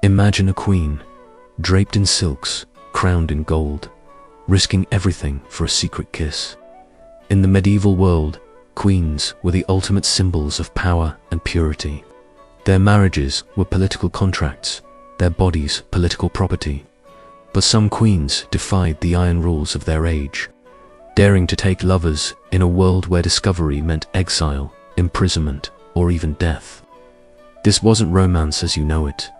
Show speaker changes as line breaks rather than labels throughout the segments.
Imagine a queen, draped in silks, crowned in gold, risking everything for a secret kiss. In the medieval world, queens were the ultimate symbols of power and purity. Their marriages were political contracts, their bodies political property. But some queens defied the iron rules of their age, daring to take lovers in a world where discovery meant exile, imprisonment, or even death. This wasn't romance as you know it.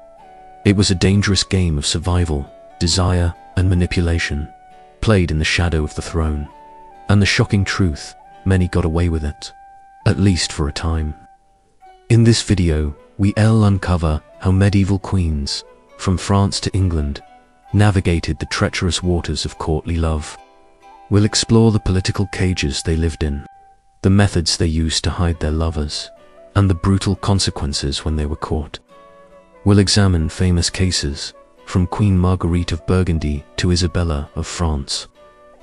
It was a dangerous game of survival, desire, and manipulation, played in the shadow of the throne. And the shocking truth, many got away with it, at least for a time. In this video, we'll uncover how medieval queens, from France to England, navigated the treacherous waters of courtly love. We'll explore the political cages they lived in, the methods they used to hide their lovers, and the brutal consequences when they were caught. We'll examine famous cases, from Queen Marguerite of Burgundy to Isabella of France,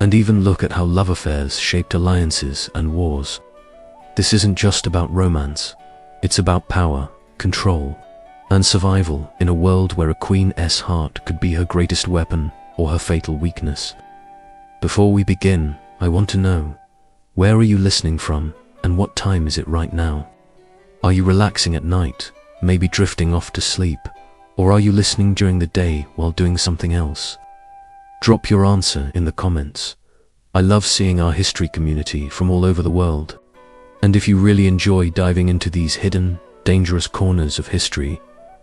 and even look at how love affairs shaped alliances and wars. This isn't just about romance, it's about power, control, and survival in a world where a queen's heart could be her greatest weapon or her fatal weakness. Before we begin, I want to know, where are you listening from, and what time is it right now? Are you relaxing at night, maybe drifting off to sleep, or are you listening during the day while doing something else? Drop your answer in the comments. I love seeing our history community from all over the world. And if you really enjoy diving into these hidden, dangerous corners of history,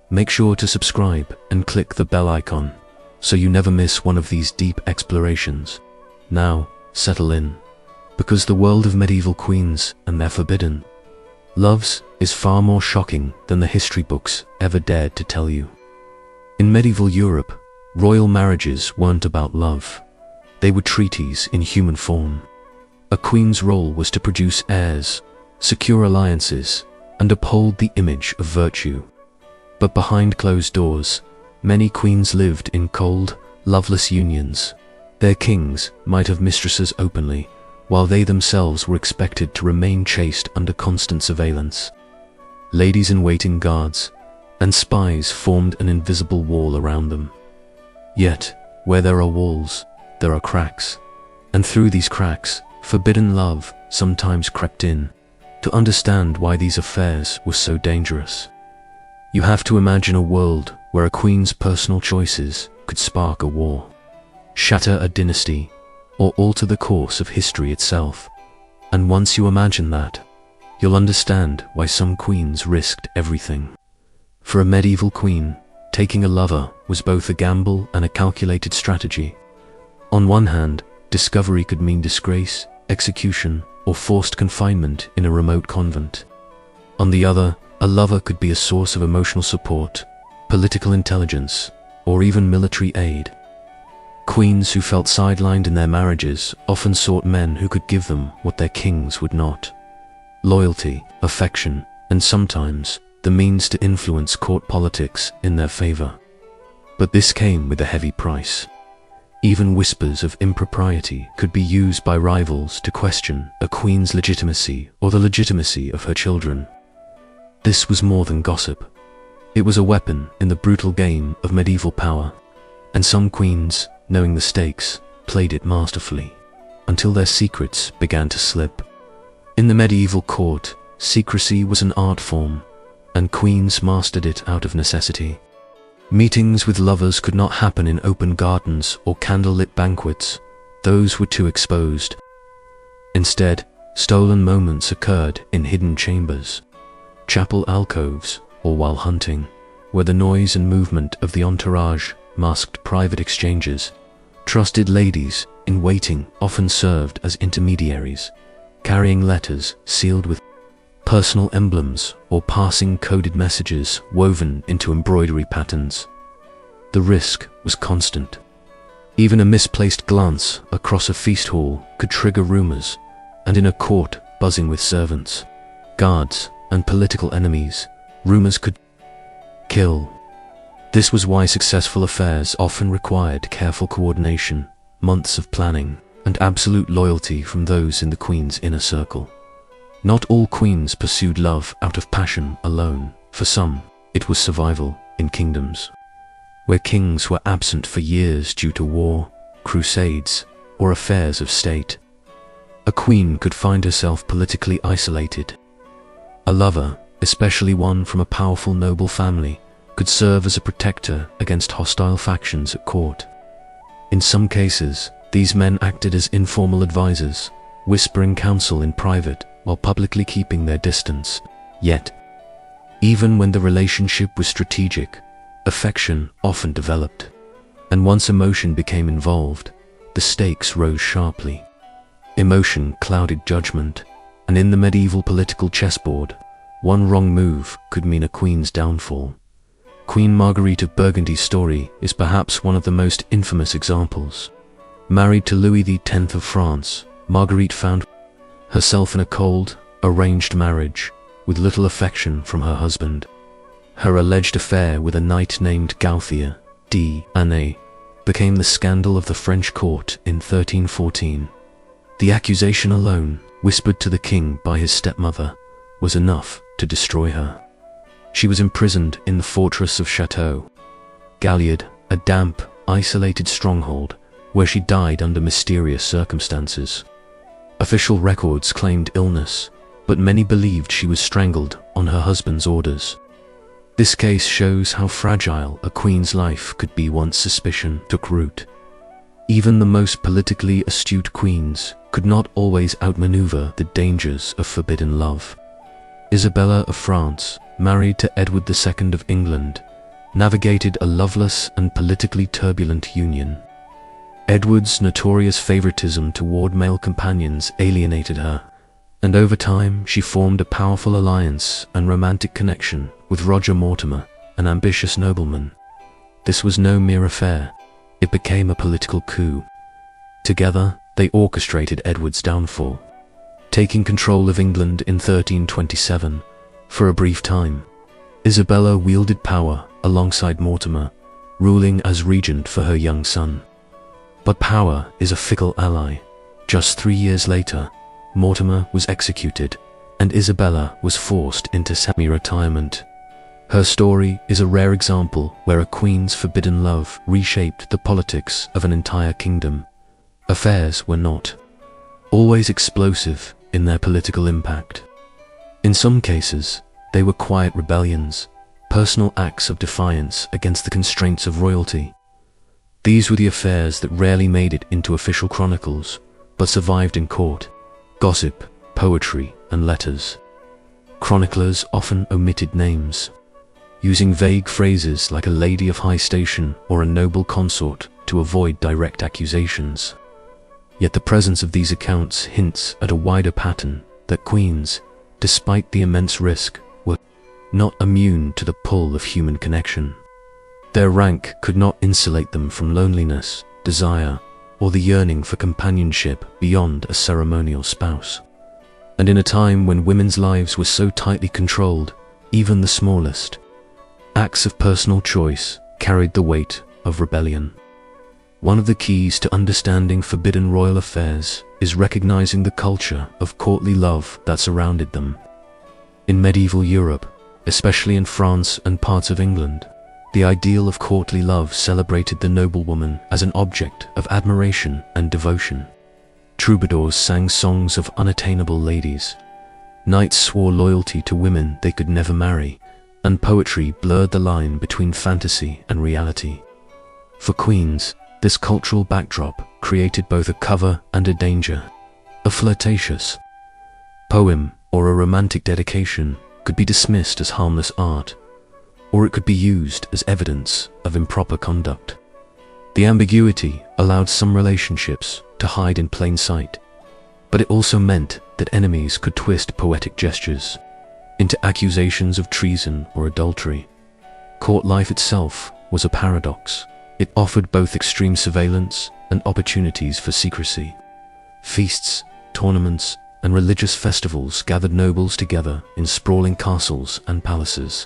make sure to subscribe and click the bell icon, so you never miss one of these deep explorations. Now, settle in, because the world of medieval queens and their forbidden loves is far more shocking than the history books ever dared to tell you. In medieval Europe, royal marriages weren't about love. They were treaties in human form. A queen's role was to produce heirs, secure alliances, and uphold the image of virtue. But behind closed doors, many queens lived in cold, loveless unions. Their kings might have mistresses openly, while they themselves were expected to remain chaste under constant surveillance. Ladies-in-waiting guards and spies formed an invisible wall around them. Yet, where there are walls, there are cracks. And through these cracks, forbidden love sometimes crept in. To understand why these affairs were so dangerous, you have to imagine a world where a queen's personal choices could spark a war, shatter a dynasty, or alter the course of history itself. And once you imagine that, you'll understand why some queens risked everything. For a medieval queen, taking a lover was both a gamble and a calculated strategy. On one hand, discovery could mean disgrace, execution, or forced confinement in a remote convent. On the other, a lover could be a source of emotional support, political intelligence, or even military aid. Queens who felt sidelined in their marriages often sought men who could give them what their kings would not: loyalty, affection, and sometimes the means to influence court politics in their favor. But this came with a heavy price. Even whispers of impropriety could be used by rivals to question a queen's legitimacy or the legitimacy of her children. This was more than gossip. It was a weapon in the brutal game of medieval power, and some queens, knowing the stakes, played it masterfully, until their secrets began to slip. In the medieval court, secrecy was an art form, and queens mastered it out of necessity. Meetings with lovers could not happen in open gardens or candlelit banquets. Those were too exposed. Instead, stolen moments occurred in hidden chambers, chapel alcoves, or while hunting, where the noise and movement of the entourage masked private exchanges. Trusted ladies in waiting often served as intermediaries, carrying letters sealed with personal emblems or passing coded messages woven into embroidery patterns. The risk was constant. Even a misplaced glance across a feast hall could trigger rumors, and in a court buzzing with servants, guards, and political enemies, rumors could kill. This was why successful affairs often required careful coordination, months of planning, and absolute loyalty from those in the queen's inner circle. Not all queens pursued love out of passion alone. For some, it was survival in kingdoms. where kings were absent for years due to war, crusades, or affairs of state. A queen could find herself politically isolated. A lover, especially one from a powerful noble family, could serve as a protector against hostile factions at court. In some cases, these men acted as informal advisors, whispering counsel in private while publicly keeping their distance. Yet, even when the relationship was strategic, affection often developed. And once emotion became involved, the stakes rose sharply. Emotion clouded judgment, and in the medieval political chessboard, one wrong move could mean a queen's downfall. Queen Marguerite of Burgundy's story is perhaps one of the most infamous examples. Married to Louis X of France, Marguerite found herself in a cold, arranged marriage, with little affection from her husband. Her alleged affair with a knight named Gauthier d'Anay became the scandal of the French court in 1314. The accusation alone, whispered to the king by his stepmother, was enough to destroy her. She was imprisoned in the fortress of Château Galliard, a damp, isolated stronghold, where she died under mysterious circumstances. Official records claimed illness, but many believed she was strangled on her husband's orders. This case shows how fragile a queen's life could be once suspicion took root. Even the most politically astute queens could not always outmaneuver the dangers of forbidden love. Isabella of France, married to Edward II of England, navigated a loveless and politically turbulent union. Edward's notorious favoritism toward male companions alienated her, and over time she formed a powerful alliance and romantic connection with Roger Mortimer, an ambitious nobleman. This was no mere affair, it became a political coup. Together, they orchestrated Edward's downfall. Taking control of England in 1327, for a brief time, Isabella wielded power alongside Mortimer, ruling as regent for her young son. But power is a fickle ally. Just 3 years later, Mortimer was executed, and Isabella was forced into semi-retirement. Her story is a rare example where a queen's forbidden love reshaped the politics of an entire kingdom. Affairs were not always explosive in their political impact. In some cases, they were quiet rebellions, personal acts of defiance against the constraints of royalty. These were the affairs that rarely made it into official chronicles, but survived in court, gossip, poetry, and letters. Chroniclers often omitted names, using vague phrases like a lady of high station or a noble consort to avoid direct accusations. Yet the presence of these accounts hints at a wider pattern that queens, despite the immense risk, were not immune to the pull of human connection. Their rank could not insulate them from loneliness, desire, or the yearning for companionship beyond a ceremonial spouse. And in a time when women's lives were so tightly controlled, even the smallest acts of personal choice carried the weight of rebellion. One of the keys to understanding forbidden royal affairs is recognizing the culture of courtly love that surrounded them. In medieval Europe, especially in France and parts of England, the ideal of courtly love celebrated the noblewoman as an object of admiration and devotion. Troubadours sang songs of unattainable ladies. Knights swore loyalty to women they could never marry, and poetry blurred the line between fantasy and reality. For queens, this cultural backdrop created both a cover and a danger. A flirtatious poem or a romantic dedication could be dismissed as harmless art, or it could be used as evidence of improper conduct. The ambiguity allowed some relationships to hide in plain sight, but it also meant that enemies could twist poetic gestures into accusations of treason or adultery. Court life itself was a paradox. It offered both extreme surveillance and opportunities for secrecy. Feasts, tournaments, and religious festivals gathered nobles together in sprawling castles and palaces,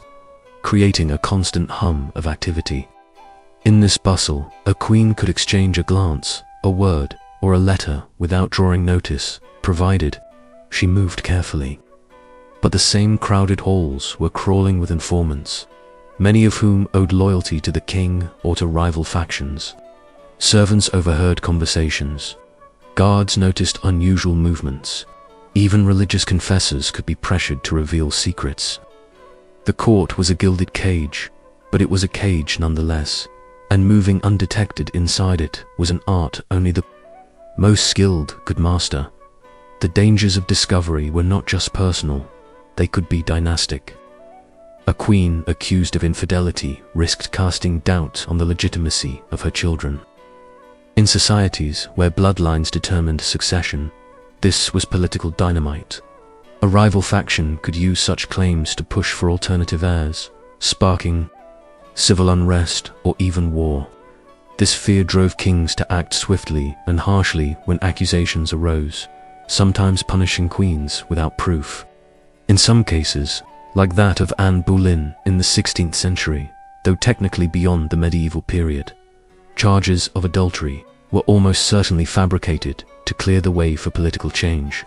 creating a constant hum of activity. In this bustle, a queen could exchange a glance, a word, or a letter without drawing notice, provided she moved carefully. But the same crowded halls were crawling with informants, many of whom owed loyalty to the king or to rival factions. Servants overheard conversations. Guards noticed unusual movements. Even religious confessors could be pressured to reveal secrets. The court was a gilded cage, but it was a cage nonetheless, and moving undetected inside it was an art only the most skilled could master. The dangers of discovery were not just personal, they could be dynastic. A queen accused of infidelity risked casting doubt on the legitimacy of her children. In societies where bloodlines determined succession, this was political dynamite. A rival faction could use such claims to push for alternative heirs, sparking civil unrest or even war. This fear drove kings to act swiftly and harshly when accusations arose, sometimes punishing queens without proof. In some cases, like that of Anne Boleyn in the 16th century, though technically beyond the medieval period, charges of adultery were almost certainly fabricated to clear the way for political change.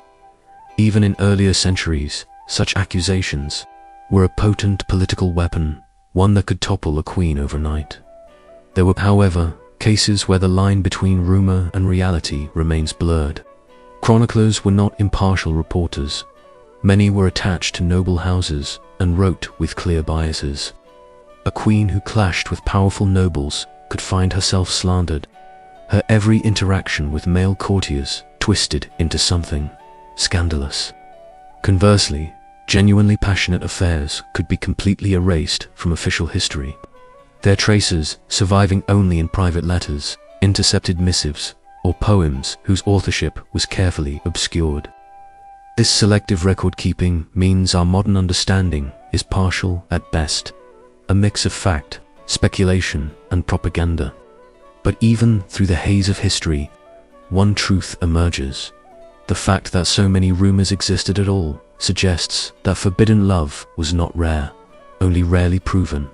Even in earlier centuries, such accusations were a potent political weapon, one that could topple a queen overnight. There were, however, cases where the line between rumor and reality remains blurred. Chroniclers were not impartial reporters. Many were attached to noble houses and wrote with clear biases. A queen who clashed with powerful nobles could find herself slandered, her every interaction with male courtiers twisted into something scandalous. Conversely, genuinely passionate affairs could be completely erased from official history, their traces surviving only in private letters, intercepted missives, or poems whose authorship was carefully obscured. This selective record-keeping means our modern understanding is partial at best, a mix of fact, speculation, and propaganda. But even through the haze of history, one truth emerges. The fact that so many rumors existed at all suggests that forbidden love was not rare, only rarely proven.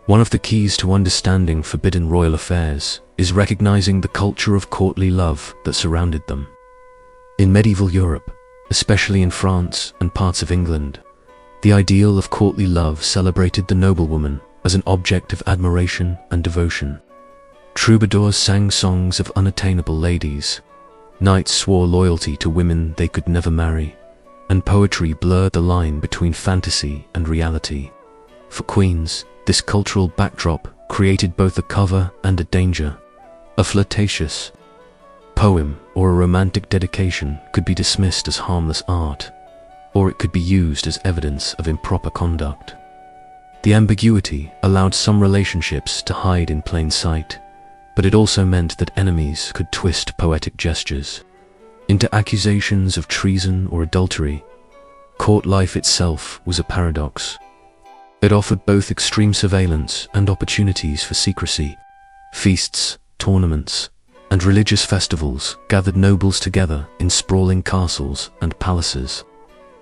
One of the keys to understanding forbidden royal affairs is recognizing the culture of courtly love that surrounded them. In medieval Europe, especially in France and parts of England, the ideal of courtly love celebrated the noblewoman as an object of admiration and devotion. Troubadours sang songs of unattainable ladies, knights swore loyalty to women they could never marry, and poetry blurred the line between fantasy and reality. For queens, this cultural backdrop created both a cover and a danger. A flirtatious poem or a romantic dedication could be dismissed as harmless art, or it could be used as evidence of improper conduct. The ambiguity allowed some relationships to hide in plain sight, but it also meant that enemies could twist poetic gestures into accusations of treason or adultery. Court life itself was a paradox. It offered both extreme surveillance and opportunities for secrecy. Feasts, tournaments, and religious festivals gathered nobles together in sprawling castles and palaces,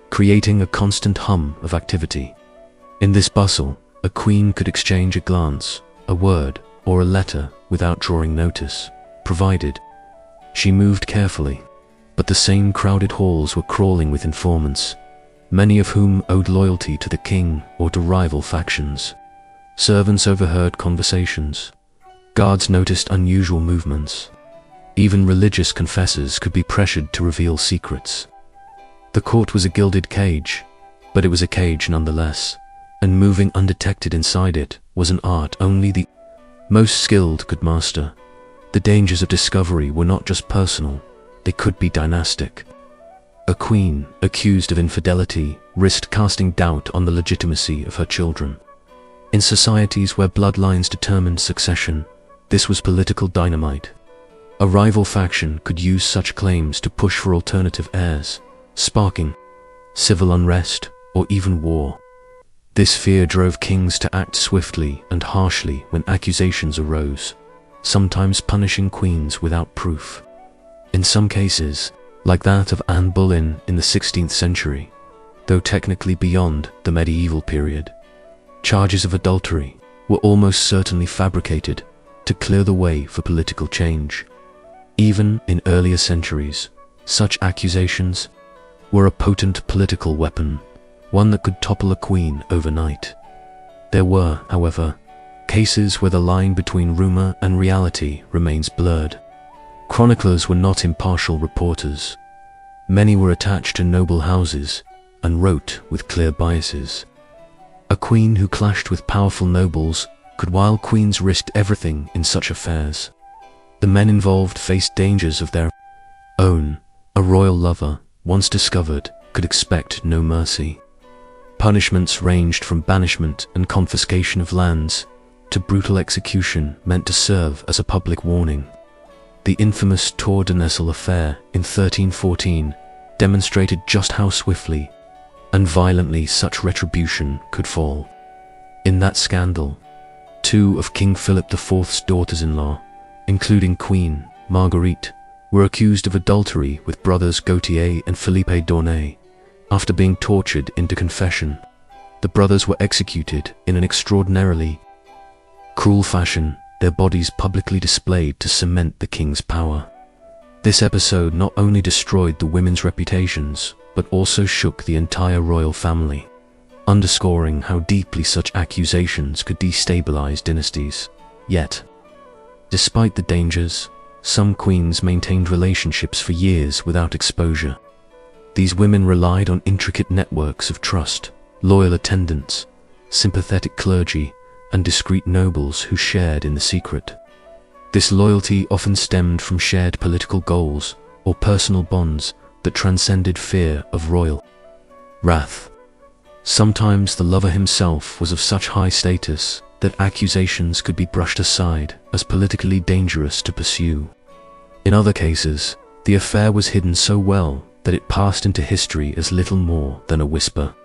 creating a constant hum of activity. In this bustle, a queen could exchange a glance, a word, or a letter without drawing notice, provided she moved carefully. But the same crowded halls were crawling with informants, many of whom owed loyalty to the king or to rival factions. Servants overheard conversations. Guards noticed unusual movements. Even religious confessors could be pressured to reveal secrets. The court was a gilded cage, but it was a cage nonetheless, and moving undetected inside it was an art only the most skilled could master. The dangers of discovery were not just personal, they could be dynastic. A queen accused of infidelity risked casting doubt on the legitimacy of her children. In societies where bloodlines determined succession, this was political dynamite. A rival faction could use such claims to push for alternative heirs, sparking civil unrest or even war. This fear drove kings to act swiftly and harshly when accusations arose, sometimes punishing queens without proof. In some cases, like that of Anne Boleyn in the 16th century, though technically beyond the medieval period, charges of adultery were almost certainly fabricated to clear the way for political change. Even in earlier centuries, such accusations were a potent political weapon, one that could topple a queen overnight. There were, however, cases where the line between rumor and reality remains blurred. Chroniclers were not impartial reporters. Many were attached to noble houses and wrote with clear biases. A queen who clashed with powerful nobles could, while queens risked everything in such affairs. The men involved faced dangers of their own. A royal lover, once discovered, could expect no mercy. Punishments ranged from banishment and confiscation of lands to brutal execution meant to serve as a public warning. The infamous Tour de Nesle affair in 1314 demonstrated just how swiftly and violently such retribution could fall. In that scandal, 2 of King Philip IV's daughters-in-law, including Queen Marguerite, were accused of adultery with brothers Gautier and Philippe d'Aunay. After being tortured into confession, the brothers were executed in an extraordinarily cruel fashion, their bodies publicly displayed to cement the king's power. This episode not only destroyed the women's reputations, but also shook the entire royal family, underscoring how deeply such accusations could destabilize dynasties. Yet, despite the dangers, some queens maintained relationships for years without exposure. These women relied on intricate networks of trust, loyal attendants, sympathetic clergy, and discreet nobles who shared in the secret. This loyalty often stemmed from shared political goals or personal bonds that transcended fear of royal wrath. Sometimes the lover himself was of such high status that accusations could be brushed aside as politically dangerous to pursue. In other cases, the affair was hidden so well that it passed into history as little more than a whisper,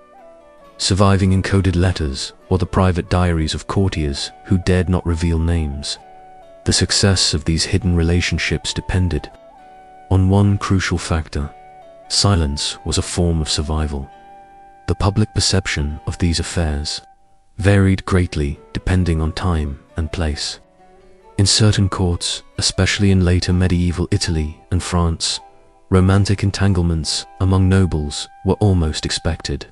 surviving encoded letters or the private diaries of courtiers who dared not reveal names. The success of these hidden relationships depended on one crucial factor: silence was a form of survival. The public perception of these affairs varied greatly depending on time and place. In certain courts, especially in later medieval Italy and France, romantic entanglements among nobles were almost expected,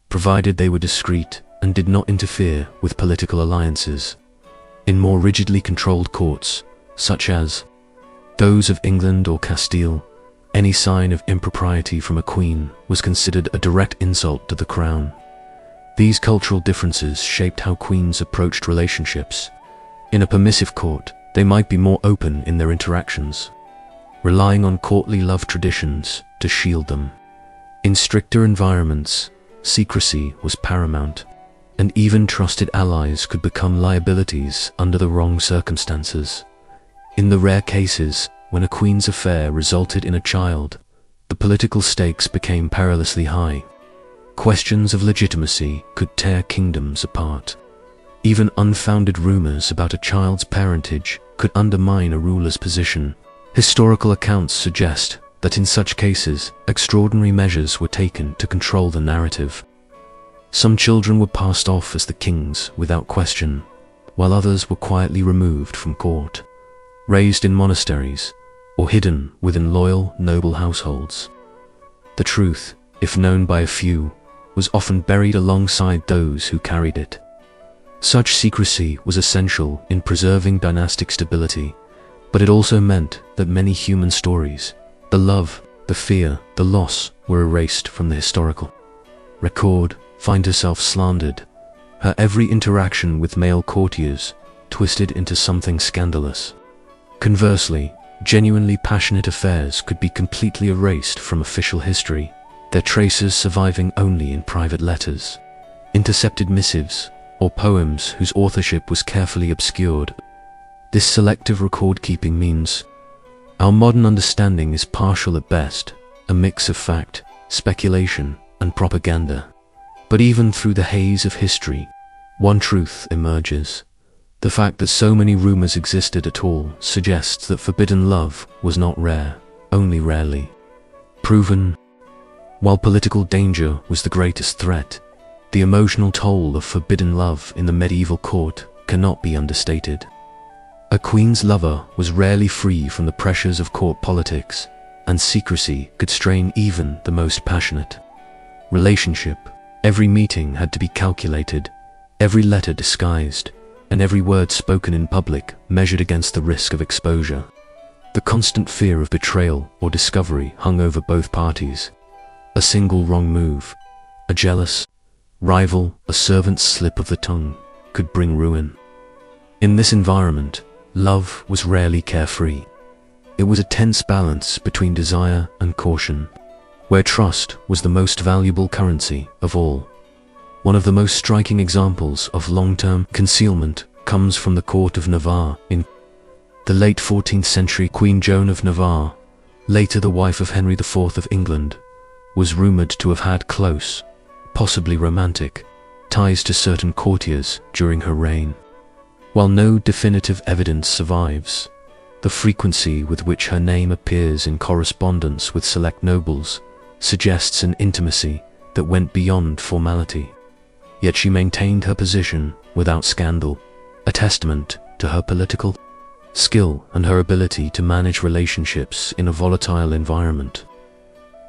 provided they were discreet and did not interfere with political alliances. In more rigidly controlled courts, such as those of England or Castile, any sign of impropriety from a queen was considered a direct insult to the crown. These cultural differences shaped how queens approached relationships. In a permissive court, they might be more open in their interactions, relying on courtly love traditions to shield them. In stricter environments, secrecy was paramount, and even trusted allies could become liabilities under the wrong circumstances. In the rare cases when a queen's affair resulted in a child, the political stakes became perilously high. Questions of legitimacy could tear kingdoms apart. Even unfounded rumors about a child's parentage could undermine a ruler's position. Historical accounts suggest that in such cases, extraordinary measures were taken to control the narrative. Some children were passed off as the king's without question, while others were quietly removed from court, raised in monasteries, or hidden within loyal, noble households. The truth, if known by a few, was often buried alongside those who carried it. Such secrecy was essential in preserving dynastic stability, but it also meant that many human stories, the love, the fear, the loss, were erased from the historical record. Find herself slandered, her every interaction with male courtiers twisted into something scandalous. Conversely, genuinely passionate affairs could be completely erased from official history, their traces surviving only in private letters, intercepted missives, or poems whose authorship was carefully obscured. This selective record-keeping means our modern understanding is partial at best, a mix of fact, speculation, and propaganda. But even through the haze of history, one truth emerges. The fact that so many rumors existed at all suggests that forbidden love was not rare, only rarely proven. While political danger was the greatest threat, the emotional toll of forbidden love in the medieval court cannot be understated. A queen's lover was rarely free from the pressures of court politics, and secrecy could strain even the most passionate relationship. Every meeting had to be calculated, every letter disguised, and every word spoken in public measured against the risk of exposure. The constant fear of betrayal or discovery hung over both parties. A single wrong move, a jealous rival, a servant's slip of the tongue, could bring ruin. In this environment, love was rarely carefree. It was a tense balance between desire and caution, where trust was the most valuable currency of all. One of the most striking examples of long-term concealment comes from the court of Navarre. In the late 14th century, Queen Joan of Navarre, later the wife of Henry IV of England, was rumored to have had close, possibly romantic, ties to certain courtiers during her reign. While no definitive evidence survives, the frequency with which her name appears in correspondence with select nobles suggests an intimacy that went beyond formality. Yet she maintained her position without scandal, a testament to her political skill and her ability to manage relationships in a volatile environment.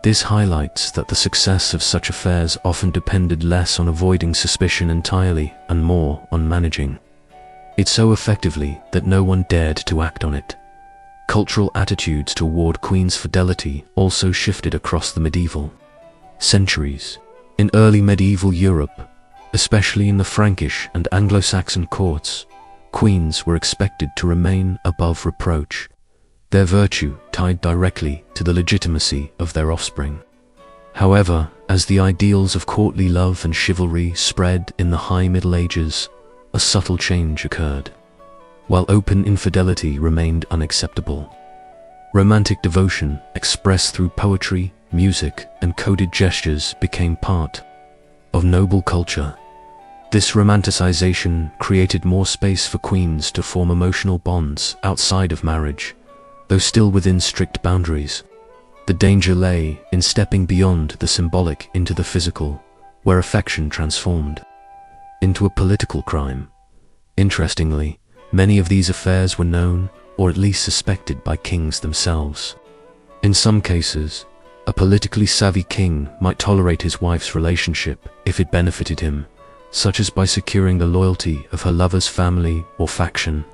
This highlights that the success of such affairs often depended less on avoiding suspicion entirely and more on managing it so effectively that no one dared to act on it. Cultural attitudes toward Queen's fidelity also shifted across the medieval centuries. In early medieval Europe, especially in the Frankish and Anglo-Saxon courts, queens were expected to remain above reproach, their virtue tied directly to the legitimacy of their offspring. However, as the ideals of courtly love and chivalry spread in the High Middle Ages, a subtle change occurred. While open infidelity remained unacceptable, romantic devotion expressed through poetry, music, and coded gestures became part of noble culture. This romanticization created more space for queens to form emotional bonds outside of marriage, though still within strict boundaries. The danger lay in stepping beyond the symbolic into the physical, where affection transformed into a political crime. Interestingly, many of these affairs were known, or at least suspected, by kings themselves. In some cases, a politically savvy king might tolerate his wife's relationship if it benefited him, such as by securing the loyalty of her lover's family or faction.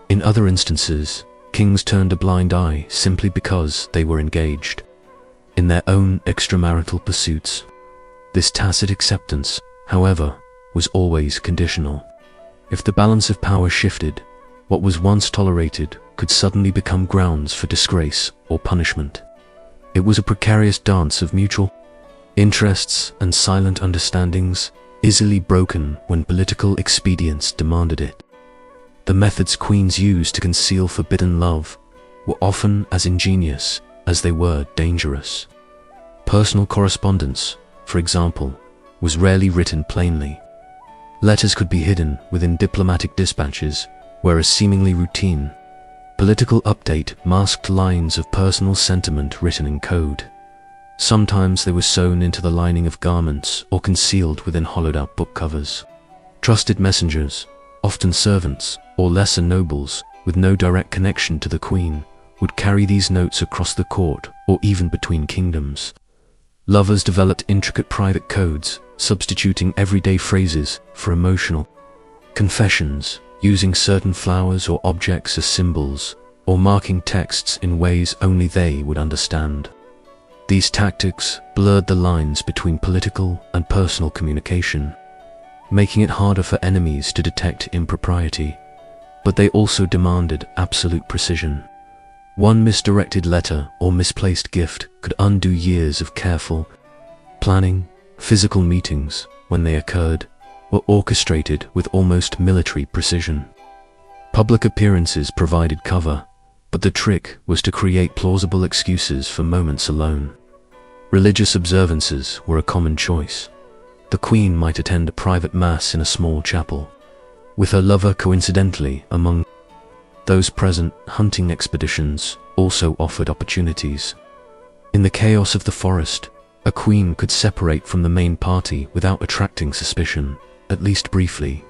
In other instances, kings turned a blind eye simply because they were engaged in their own extramarital pursuits. This tacit acceptance, however, was always conditional. If the balance of power shifted, what was once tolerated could suddenly become grounds for disgrace or punishment. It was a precarious dance of mutual interests and silent understandings, easily broken when political expedience demanded it. The methods queens used to conceal forbidden love were often as ingenious as they were dangerous. Personal correspondence, for example, was rarely written plainly. Letters could be hidden within diplomatic dispatches, whereas seemingly routine political update masked lines of personal sentiment written in code. Sometimes they were sewn into the lining of garments or concealed within hollowed-out book covers. Trusted messengers, often servants or lesser nobles with no direct connection to the queen, would carry these notes across the court or even between kingdoms. Lovers developed intricate private codes, substituting everyday phrases for emotional confessions, using certain flowers or objects as symbols, or marking texts in ways only they would understand. These tactics blurred the lines between political and personal communication, making it harder for enemies to detect impropriety. But they also demanded absolute precision. One misdirected letter or misplaced gift could undo years of careful planning. Physical meetings, when they occurred, were orchestrated with almost military precision. Public appearances provided cover, but the trick was to create plausible excuses for moments alone. Religious observances were a common choice. The queen might attend a private mass in a small chapel, with her lover coincidentally among those present. Hunting expeditions also offered opportunities. In the chaos of the forest, a queen could separate from the main party without attracting suspicion, at least briefly.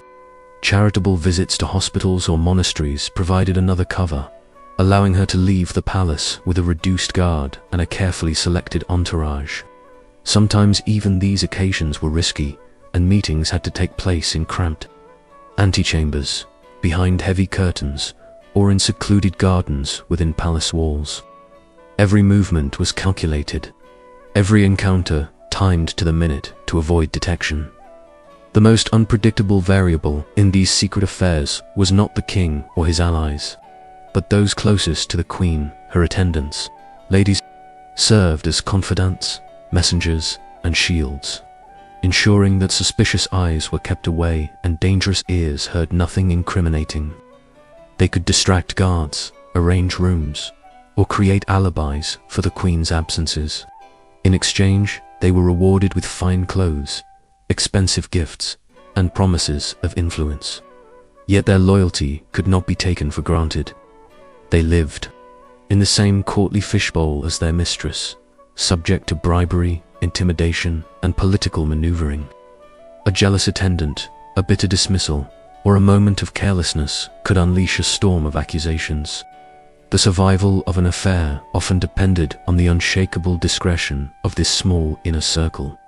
Charitable visits to hospitals or monasteries provided another cover, allowing her to leave the palace with a reduced guard and a carefully selected entourage. Sometimes even these occasions were risky, and meetings had to take place in cramped antechambers, behind heavy curtains, or in secluded gardens within palace walls. Every movement was calculated, every encounter timed to the minute to avoid detection. The most unpredictable variable in these secret affairs was not the king or his allies, but those closest to the queen, her attendants. Ladies served as confidants, messengers, and shields, ensuring that suspicious eyes were kept away and dangerous ears heard nothing incriminating. They could distract guards, arrange rooms, or create alibis for the queen's absences. In exchange, they were rewarded with fine clothes, expensive gifts, and promises of influence. Yet their loyalty could not be taken for granted. They lived in the same courtly fishbowl as their mistress, subject to bribery, intimidation, and political maneuvering. A jealous attendant, a bitter dismissal, or a moment of carelessness could unleash a storm of accusations. The survival of an affair often depended on the unshakable discretion of this small inner circle.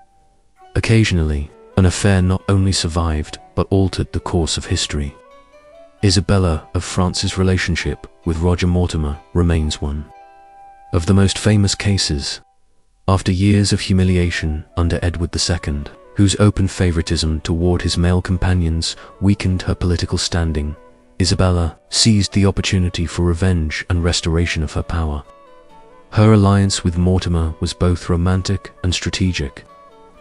Occasionally, an affair not only survived but altered the course of history. Isabella of France's relationship with Roger Mortimer remains one of the most famous cases. After years of humiliation under Edward II, whose open favoritism toward his male companions weakened her political standing, Isabella seized the opportunity for revenge and restoration of her power. Her alliance with Mortimer was both romantic and strategic.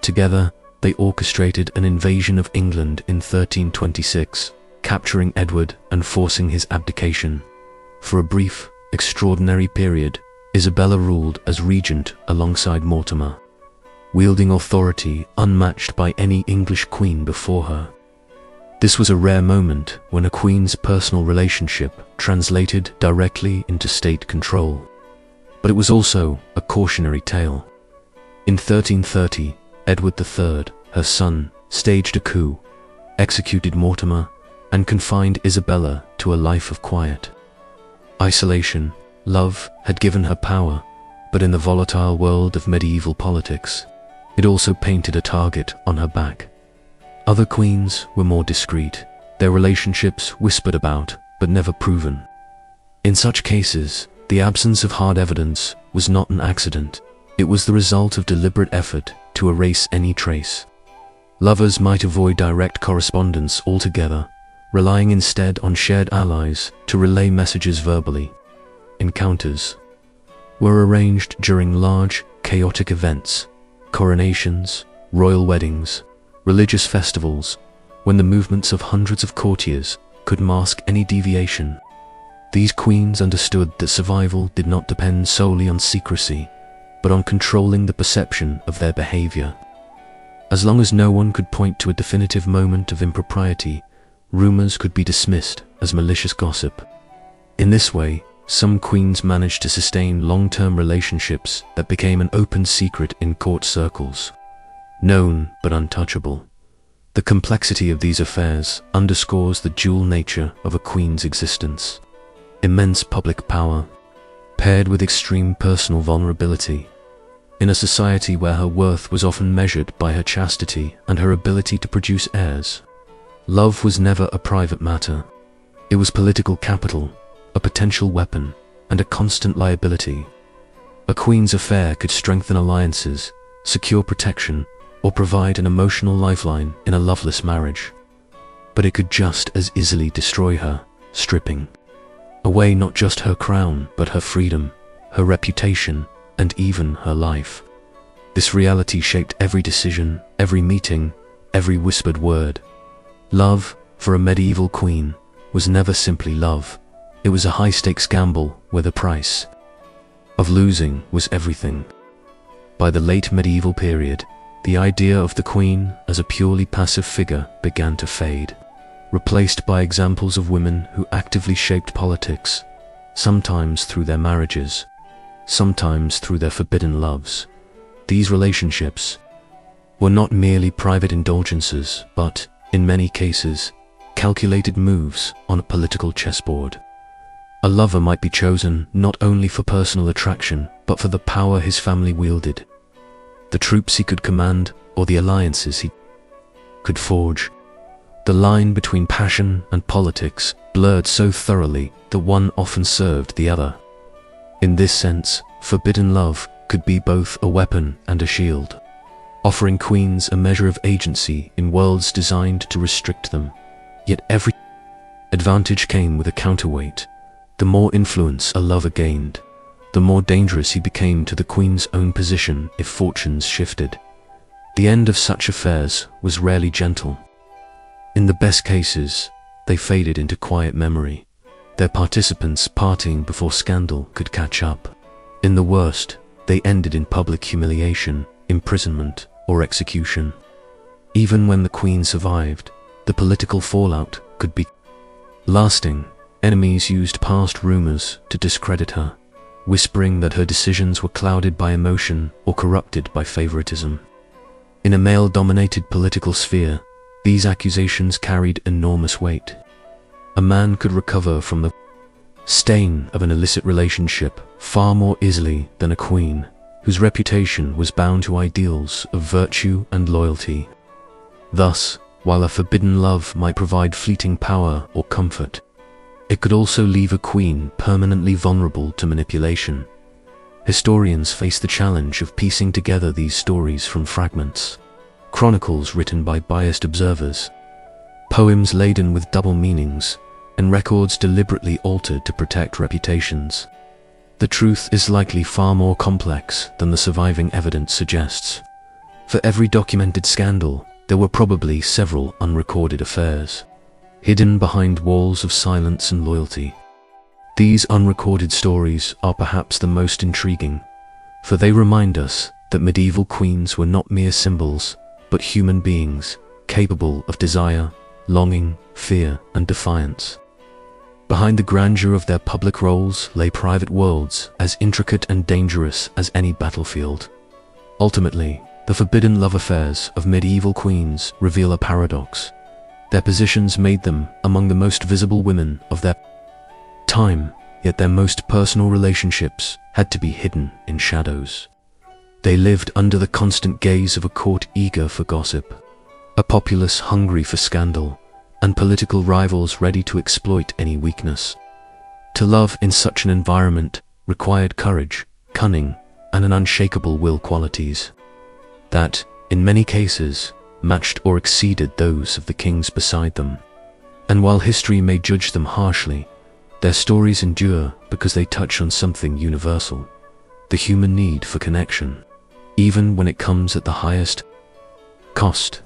Together, they orchestrated an invasion of England in 1326, capturing Edward and forcing his abdication. For a brief, extraordinary period, Isabella ruled as regent alongside Mortimer, wielding authority unmatched by any English queen before her. This was a rare moment when a queen's personal relationship translated directly into state control. But it was also a cautionary tale. In 1330, Edward III, her son, staged a coup, executed Mortimer, and confined Isabella to a life of quiet. Isolation, love had given her power, but in the volatile world of medieval politics, it also painted a target on her back. Other queens were more discreet, their relationships whispered about but never proven. In such cases, the absence of hard evidence was not an accident, it was the result of deliberate effort to erase any trace. Lovers might avoid direct correspondence altogether, relying instead on shared allies to relay messages verbally. Encounters were arranged during large, chaotic events, coronations, royal weddings, religious festivals, when the movements of hundreds of courtiers could mask any deviation. These queens understood that survival did not depend solely on secrecy, but on controlling the perception of their behavior. As long as no one could point to a definitive moment of impropriety, rumors could be dismissed as malicious gossip. In this way, some queens managed to sustain long-term relationships that became an open secret in court circles, known but untouchable. The complexity of these affairs underscores the dual nature of a queen's existence. Immense public power, paired with extreme personal vulnerability. In a society where her worth was often measured by her chastity and her ability to produce heirs, love was never a private matter. It was political capital, a potential weapon, and a constant liability. A queen's affair could strengthen alliances, secure protection, or provide an emotional lifeline in a loveless marriage. But it could just as easily destroy her, stripping away not just her crown, but her freedom, her reputation, and even her life. This reality shaped every decision, every meeting, every whispered word. Love, for a medieval queen, was never simply love. It was a high-stakes gamble where the price of losing was everything. By the late medieval period, the idea of the queen as a purely passive figure began to fade, replaced by examples of women who actively shaped politics, sometimes through their marriages, sometimes through their forbidden loves. These relationships were not merely private indulgences, but, in many cases, calculated moves on a political chessboard. A lover might be chosen not only for personal attraction, but for the power his family wielded, the troops he could command, or the alliances he could forge. The line between passion and politics blurred so thoroughly that one often served the other. In this sense, forbidden love could be both a weapon and a shield, offering queens a measure of agency in worlds designed to restrict them. Yet every advantage came with a counterweight. The more influence a lover gained, the more dangerous he became to the queen's own position if fortunes shifted. The end of such affairs was rarely gentle. In the best cases, they faded into quiet memory, their participants parting before scandal could catch up. In the worst, they ended in public humiliation, imprisonment, or execution. Even when the queen survived, the political fallout could be lasting. Enemies used past rumors to discredit her, whispering that her decisions were clouded by emotion or corrupted by favoritism. In a male-dominated political sphere, these accusations carried enormous weight. A man could recover from the stain of an illicit relationship far more easily than a queen, whose reputation was bound to ideals of virtue and loyalty. Thus, while a forbidden love might provide fleeting power or comfort, it could also leave a queen permanently vulnerable to manipulation. Historians face the challenge of piecing together these stories from fragments, chronicles written by biased observers, poems laden with double meanings, and records deliberately altered to protect reputations. The truth is likely far more complex than the surviving evidence suggests. For every documented scandal, there were probably several unrecorded affairs, hidden behind walls of silence and loyalty. These unrecorded stories are perhaps the most intriguing, for they remind us that medieval queens were not mere symbols, but human beings, capable of desire, longing, fear, and defiance. Behind the grandeur of their public roles lay private worlds as intricate and dangerous as any battlefield. Ultimately, the forbidden love affairs of medieval queens reveal a paradox. Their positions made them among the most visible women of their time, yet their most personal relationships had to be hidden in shadows. They lived under the constant gaze of a court eager for gossip, a populace hungry for scandal, and political rivals ready to exploit any weakness. To love in such an environment required courage, cunning, and an unshakable will, qualities that, in many cases, matched or exceeded those of the kings beside them. And while history may judge them harshly, their stories endure because they touch on something universal: the human need for connection, even when it comes at the highest cost.